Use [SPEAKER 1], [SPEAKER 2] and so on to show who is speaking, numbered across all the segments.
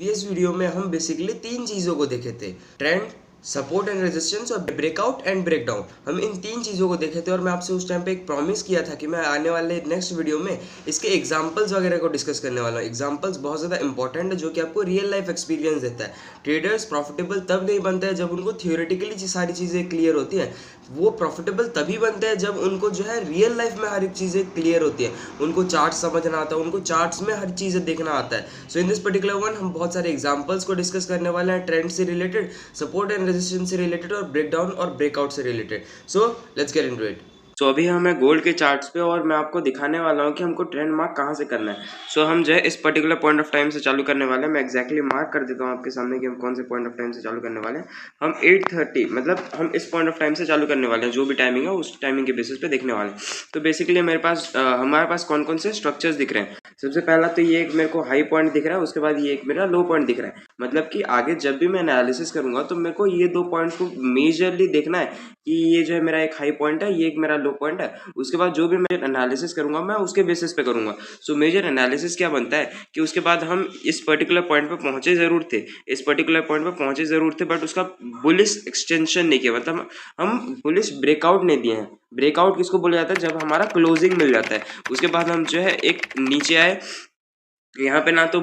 [SPEAKER 1] Previous video में हम basically तीन चीज़ों को देखे थे, ट्रेंड, सपोर्ट एंड रेजिस्टेंस और ब्रेकआउट एंड ब्रेकडाउन। हम इन तीन चीज़ों को देखे थे और मैं आपसे उस टाइम पे एक प्रॉमिस किया था कि मैं आने वाले नेक्स्ट वीडियो में इसके एग्जांपल्स वगैरह को डिस्कस करने वाला हूँ। एग्जांपल्स बहुत ज़्यादा इंपॉर्टेंट है जो कि आपको रियल लाइफ एक्सपीरियंस देता है। ट्रेडर्स प्रॉफिटेबल तब नहीं बनते हैं जब उनको थियोरेटिकली सारी चीज़ें क्लियर होती हैं, वो प्रॉफिटेबल तभी बनते हैं जब उनको जो है रियल लाइफ में हर एक चीज़ें क्लियर होती है, उनको चार्ट समझना आता है, उनको चार्ट्स में हर चीज़ें देखना आता है। सो इन दिस पर्टिकुलर वन हम बहुत सारे एग्जांपल्स को डिस्कस करने वाले हैं, ट्रेंड से रिलेटेड, सपोर्ट एंड रेजिस्टेंस से रिलेटेड और ब्रेकडाउन और ब्रेकआउट से related. So let's get into it. So अभी हम है गोल्ड के चार्ट्स पे और मैं आपको दिखाने वाला हूँ कि हमको ट्रेंड मार्क कहाँ से करना है। सो हम जो है इस पर्टिकुलर पॉइंट ऑफ टाइम से चालू करने वाले हैं। मैं एक्जैक्टली मार्क कर देता हूँ आपके सामने कि हम कौन से पॉइंट ऑफ टाइम से चालू करने वाले हैं। हम 8:30 मतलब हम इस पॉइंट ऑफ टाइम से चालू करने वाले हैं, जो भी टाइमिंग है उस टाइमिंग के बेसिस पे देखने वाले हैं। तो बेसिकली मेरे पास हमारे पास कौन कौन से स्ट्रक्चर्स दिख रहे हैं। सबसे पहला तो ये एक मेरे को हाई पॉइंट दिख रहा है, उसके बाद ये एक मेरा लो पॉइंट दिख रहा है। मतलब कि आगे जब भी मैं एनालिसिस करूंगा तो मेरे को ये दो पॉइंट्स को मेजरली देखना है कि ये जो है मेरा एक हाई पॉइंट है, ये एक मेरा लो पॉइंट है। उसके बाद जो भी मैं एनालिसिस करूंगा मैं उसके बेसिस पे करूंगा। सो मेजर एनालिसिस क्या बनता है कि उसके बाद हम इस पर्टिकुलर पॉइंट पे पहुंचे जरूर थे, बट उसका बुलिश एक्सटेंशन नहीं किया, मतलब हम बुलिश ब्रेकआउट नहीं दिए हैं। ब्रेकआउट किसको बोला जाता है? जब हमारा क्लोजिंग मिल जाता है। उसके बाद हम जो है एक नीचे आए, यहाँ पे ना तो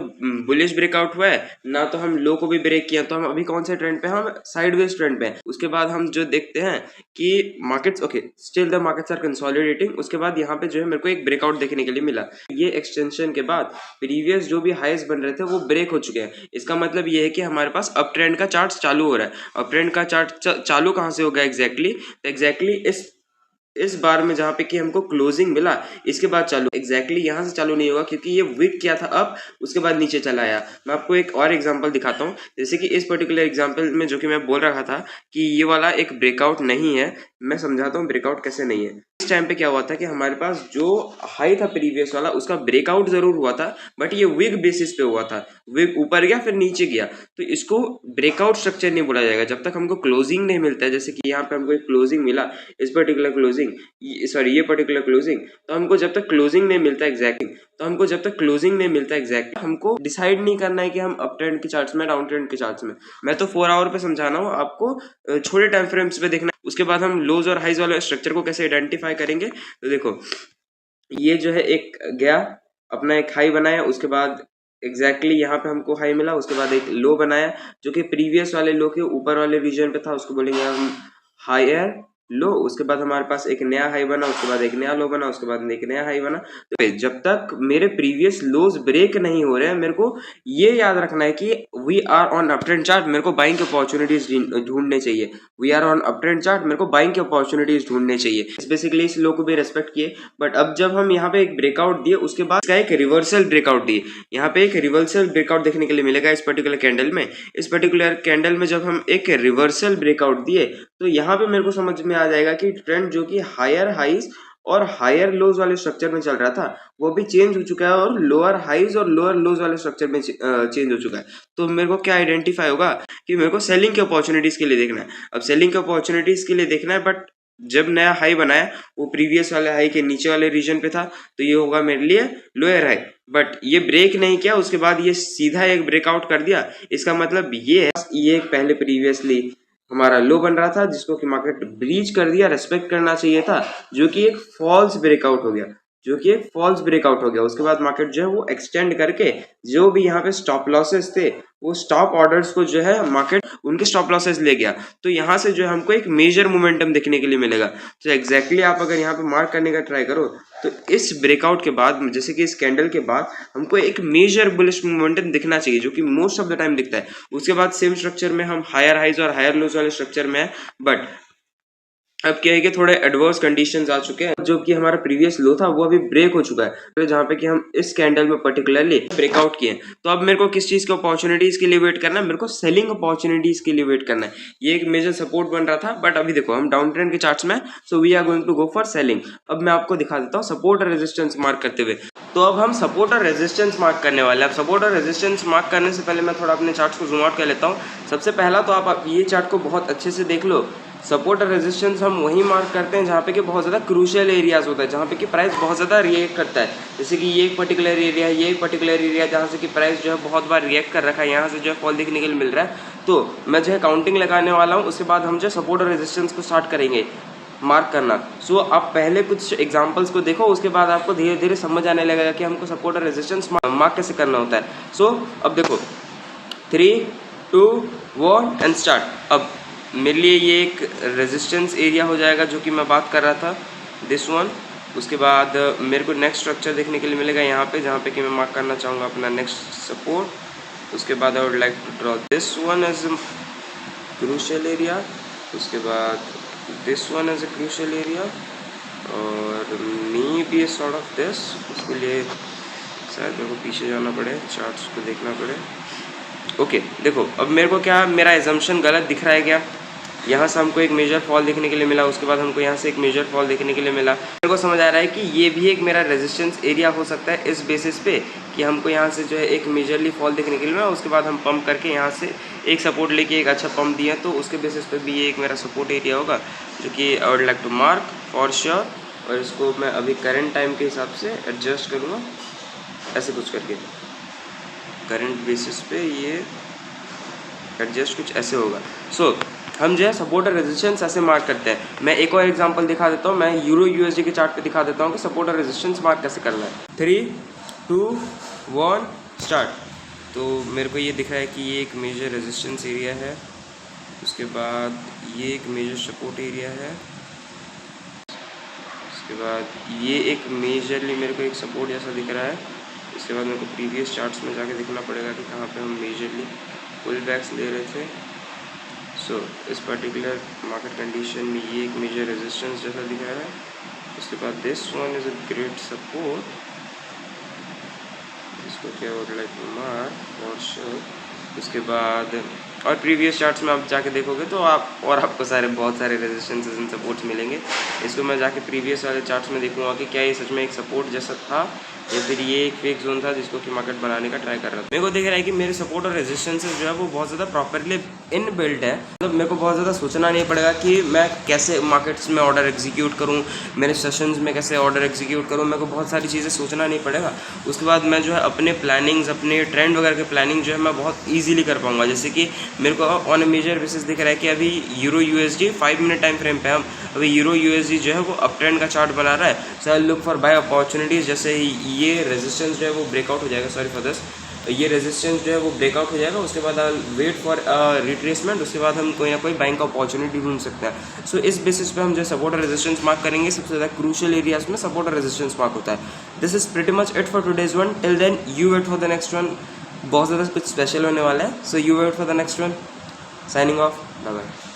[SPEAKER 1] बुलिश ब्रेकआउट हुआ है, ना तो हम लो को भी ब्रेक किया। तो हम अभी कौन से ट्रेंड पे? हम साइडवेज ट्रेंड पे हैं। उसके बाद हम जो देखते हैं कि markets still the markets are consolidating. उसके बाद यहाँ पे जो है मेरे को एक ब्रेकआउट देखने के लिए मिला। ये एक्सटेंशन के बाद प्रीवियस जो भी हाईस बन रहे थे वो ब्रेक हो चुके हैं। इसका मतलब ये है कि हमारे पास अप ट्रेंड का चार्ट चालू हो रहा है। अप ट्रेंड का चार्ट चालू कहाँ से होगा एग्जैक्टली इस बार में जहाँ पे कि हमको क्लोजिंग मिला, इसके बाद चालू एग्जैक्टली यहाँ से चालू नहीं होगा, क्योंकि ये विक किया था अप, उसके बाद नीचे चला आया। मैं आपको एक और एग्जांपल दिखाता हूँ। जैसे कि इस पर्टिकुलर एग्जांपल में जो कि मैं बोल रहा था कि ये वाला एक ब्रेकआउट नहीं है, मैं समझाता हूँ ब्रेकआउट कैसे नहीं है। इस टाइम पे क्या हुआ था कि हमारे पास जो हाई था प्रीवियस वाला, उसका ब्रेकआउट जरूर हुआ था, बट ये विक बेसिस पे हुआ था। विक ऊपर गया फिर नीचे गया, तो इसको ब्रेकआउट स्ट्रक्चर नहीं बोला जाएगा जब तक हमको क्लोजिंग नहीं मिलता है। जैसे कि यहाँ पे हमको एक क्लोजिंग मिला, इस पर्टिकुलर क्लोजिंग, ये पर्टिकुलर क्लोजिंग, तो हमको जब तक क्लोजिंग नहीं मिलता एग्जैक्टली, हमको डिसाइड नहीं करना है कि हम अप ट्रेंड के चार्ट्स में, डाउन ट्रेंड के चार्ट्स में। मैं तो 4 आवर पे समझाना हूँ आपको, छोटे टाइम फ्रेम्स पे देखना है। उसके बाद हम लोज और हाइज वाले स्ट्रक्चर को कैसे आइडेंटिफाई करेंगे। तो देखो, ये जो है एक गया अपना एक हाई बनाया, उसके बाद एग्जैक्टली यहाँ पे हमको हाई मिला, उसके बाद एक लो बनाया जो कि प्रीवियस वाले लो के ऊपर वाले रीजन पे था, उसको बोलेंगे हम हायर लो। उसके बाद हमारे पास एक नया हाई बना, उसके बाद एक नया लो बना, उसके बाद एक नया हाई बना। तो जब तक मेरे प्रीवियस लोज ब्रेक नहीं हो रहे हैं, मेरे को ये याद रखना है कि we are on up trend chart, मेरे को बाइंग अपॉर्चुनिटीज ढूंढने चाहिए। We are on up trend chart, मेरे को बाइंग की अपॉर्चुनिटीज ढूंढने चाहिए। बेसिकली इस लो को भी रेस्पेक्ट किए, बट अब जब हम यहाँ पे एक ब्रेकआउट दिए, उसके बाद इसका एक रिवर्सल ब्रेकआउट दिए। यहाँ पे एक रिवर्सल ब्रेकआउट देखने के लिए मिलेगा इस पर्टिकुलर कैंडल में। इस पर्टिकुलर कैंडल में जब हम एक रिवर्सल ब्रेकआउट दिए, तो यहाँ पे मेरे को समझ में आ जाएगा कि ट्रेंड जो कि हायर हाइज और हायर लोज वाले स्ट्रक्चर में चल रहा था, वो भी चेंज हो चुका है और लोअर हाइज और लोअर लोज वाले स्ट्रक्चर में चेंज हो चुका है। तो मेरे को क्या आइडेंटिफाई होगा कि मेरे को सेलिंग की अपॉर्चुनिटीज के लिए देखना है। अब सेलिंग की अपॉर्चुनिटीज के लिए देखना है, बट जब नया हाई बनाया वो प्रीवियस वाले हाई के नीचे वाले रीजन पे था, तो ये होगा मेरे लिए लोअर हाई। बट ये ब्रेक नहीं किया, उसके बाद ये सीधा एक ब्रेकआउट कर दिया। इसका मतलब ये है, ये एक पहले प्रीवियसली हमारा लो बन रहा था जिसको कि मार्केट ब्रीच कर दिया, रेस्पेक्ट करना चाहिए था, जो कि एक फॉल्स ब्रेकआउट हो गया। उसके बाद मार्केट जो है वो एक्सटेंड करके जो भी यहाँ पे स्टॉप लॉसेस थे, वो स्टॉप ऑर्डर्स को जो है मार्केट उनके स्टॉप लॉसेस ले गया। तो यहाँ से जो है हमको एक मेजर मोमेंटम देखने के लिए मिलेगा। तो एग्जैक्टली आप अगर यहाँ पे मार्क करने का ट्राई करो, तो इस ब्रेकआउट के बाद, जैसे कि इस कैंडल के बाद, हमको एक मेजर बुलिश मोमेंटम दिखना चाहिए, जो कि मोस्ट ऑफ द टाइम दिखता है। उसके बाद सेम स्ट्रक्चर में हम हायर हाइज और हायर लोज वाले स्ट्रक्चर में है, बट अब क्या है कि थोड़े एडवर्स कंडीशंस आ चुके हैं। जो कि हमारा प्रीवियस लो था वो अभी ब्रेक हो चुका है, तो जहाँ पे कि हम इस कैंडल में पर्टिकुलरली ब्रेकआउट किए। तो अब मेरे को किस चीज के अपॉर्चुनिटीज के लिए वेट करना है? मेरे को सेलिंग अपॉर्चुनिटीज के लिए वेट करना है। ये एक मेजर सपोर्ट बन रहा था, बट अभी देखो हम डाउन ट्रेंड के चार्ट्स में, so we are going to go for selling. अब मैं आपको दिखा देता हूँ सपोर्ट और रेजिस्टेंस मार्क करते हुए। तो अब हम सपोर्ट और रेजिस्टेंस मार्क करने वाले हैं। अब सपोर्ट और रेजिस्टेंस मार्क करने से पहले मैं थोड़ा अपने चार्ट्स को जूम आउट कर लेता हूँ। सबसे पहला तो आप ये चार्ट को बहुत अच्छे से देख लो सपोर्ट और रेजिस्टेंस हम वही मार्क करते हैं जहाँ पे कि बहुत ज़्यादा क्रूशियल एरियाज होता है, जहाँ पे कि प्राइस बहुत ज़्यादा रिएक्ट करता है। जैसे कि ये एक पर्टिकुलर एरिया है, ये एक पर्टिकुलर एरिया जहाँ से कि प्राइस जो है बहुत बार रिएक्ट कर रखा है, यहाँ से जो है फॉल देखने के लिए मिल रहा है। तो मैं जो है काउंटिंग लगाने वाला हूँ, उसके बाद हम जो सपोर्ट और रेजिस्टेंस को स्टार्ट करेंगे मार्क करना। सो आप पहले कुछ एग्जांपल्स को देखो, उसके बाद आपको धीरे धीरे समझ आने लगेगा कि हमको सपोर्ट और रेजिस्टेंस मार्क कैसे करना होता है। सो अब देखो 3, 2, 1 एंड स्टार्ट। अब मेरे लिए ये एक रेजिस्टेंस एरिया हो जाएगा जो कि मैं बात कर रहा था, दिस वन। उसके बाद मेरे को नेक्स्ट स्ट्रक्चर देखने के लिए मिलेगा यहाँ पे, जहाँ पे कि मैं मार्क करना चाहूँगा अपना नेक्स्ट सपोर्ट। उसके बाद I would like to draw this one as crucial area, उसके बाद this one as a crucial area, और maybe sort of this. उसके लिए शायद मेरे को पीछे जाना पड़े, चार्ट्स को देखना पड़े। ओके देखो अब मेरे को क्या, मेरा एजम्पशन गलत दिख रहा है क्या? यहाँ से हमको एक मेजर फॉल देखने के लिए मिला, उसके बाद हमको यहाँ से एक मेजर फॉल देखने के लिए मिला। मेरे को समझ आ रहा है कि ये भी एक मेरा रेजिस्टेंस एरिया हो सकता है इस बेसिस पे कि हमको यहाँ से जो है एक मेजरली फॉल देखने के लिए मिला, उसके बाद हम पंप करके यहाँ से एक सपोर्ट लेके एक अच्छा पंप दिया, तो उसके बेसिस पे भी ये एक मेरा सपोर्ट एरिया होगा जो कि I would like to mark for sure. और इसको मैं अभी करंट टाइम के हिसाब से एडजस्ट करूँगा, ऐसे कुछ करके करंट बेसिस पे ये एडजस्ट कुछ ऐसे होगा। सो हम जो है सपोर्ट और रेजिस्टेंस ऐसे मार्क करते हैं। मैं एक और एग्जांपल दिखा देता हूँ, मैं यूरो यूएसडी के चार्ट पे दिखा देता हूँ कि सपोर्ट और रेजिस्टेंस मार्क कैसे करना है। 3, 2, 1 स्टार्ट। तो मेरे को ये दिख रहा है कि ये एक मेजर रेजिस्टेंस एरिया है, उसके बाद ये एक मेजर सपोर्ट एरिया है, उसके बाद ये एक मेजरली मेरे को एक सपोर्ट जैसा दिख रहा है। इसके बाद मेरे को प्रीवियस चार्ट्स में जाके देखना पड़ेगा कि कहाँ पे हम मेजरली पुल बैक्स ले रहे थे। सो इस पर्टिकुलर मार्केट कंडीशन में ये एक मेजर रेजिस्टेंस जैसा दिख रहा है। उसके बाद this one is a great support, इसको क्या would like mark for sure. उसके बाद और प्रीवियस चार्ट्स में आप जाके देखोगे तो आपको बहुत सारे रेजिस्टेंसेस एंड सपोर्ट्स मिलेंगे। इसको मैं जाके प्रीवियस वाले चार्ट्स में देखूंगा कि क्या ये सच में एक सपोर्ट जैसा था या फिर ये एक फेक जोन था जिसको कि मार्केट बनाने का ट्राई कर रहा था। मेरे को दिख रहा है कि मेरे सपोर्ट और रेजिस्टेंसेस जो है वो बहुत ज़्यादा प्रॉपरली इन बिल्ट है, मतलब मेरे को बहुत ज़्यादा सोचना नहीं पड़ेगा कि मैं कैसे मार्केट्स में ऑर्डर एग्जीक्यूट करूँ, मेरे सेशंस में कैसे ऑर्डर एग्जीक्यूट करूँ, मेरे को बहुत सारी चीज़ें सोचना नहीं पड़ेगा। उसके बाद मैं जो है अपने प्लानिंग्स, अपने ट्रेंड वगैरह के प्लानिंग जो है मैं बहुत ईजिली कर पाऊँगा। जैसे कि मेरे को ऑन ए मेजर बेसिस दिख रहा है कि अभी euro USD 5 minute time frame पे हम अभी यूरो यूएसडी जो है वो अप ट्रेंड का चार्ट बना रहा है। So I look for buy opportunities. जैसे ये रेजिस्टेंस जो है वो ब्रेकआउट हो जाएगा, सॉरी फॉर दिस, ये रेजिस्टेंस जो है वो ब्रेकआउट हो जाएगा, उसके बाद वेट फॉर रिट्रेसमेंट, उसके बाद हम कोई ना कोई बाइंग का अपॉर्चुनिटी ढूंढ सकते हैं। सो इस बेसिस पे हम जो सपोर्ट और रेजिस्टेंस मार्क करेंगे। सबसे ज़्यादा क्रूशियल एरियाज में सपोर्ट और रेजिस्टेंस मार्क होता है। This is pretty much it for today's one. Till then you wait for the next one, बहुत ज़्यादा कुछ स्पेशल होने वाला है। So you wait for the next one. Signing off, bye bye.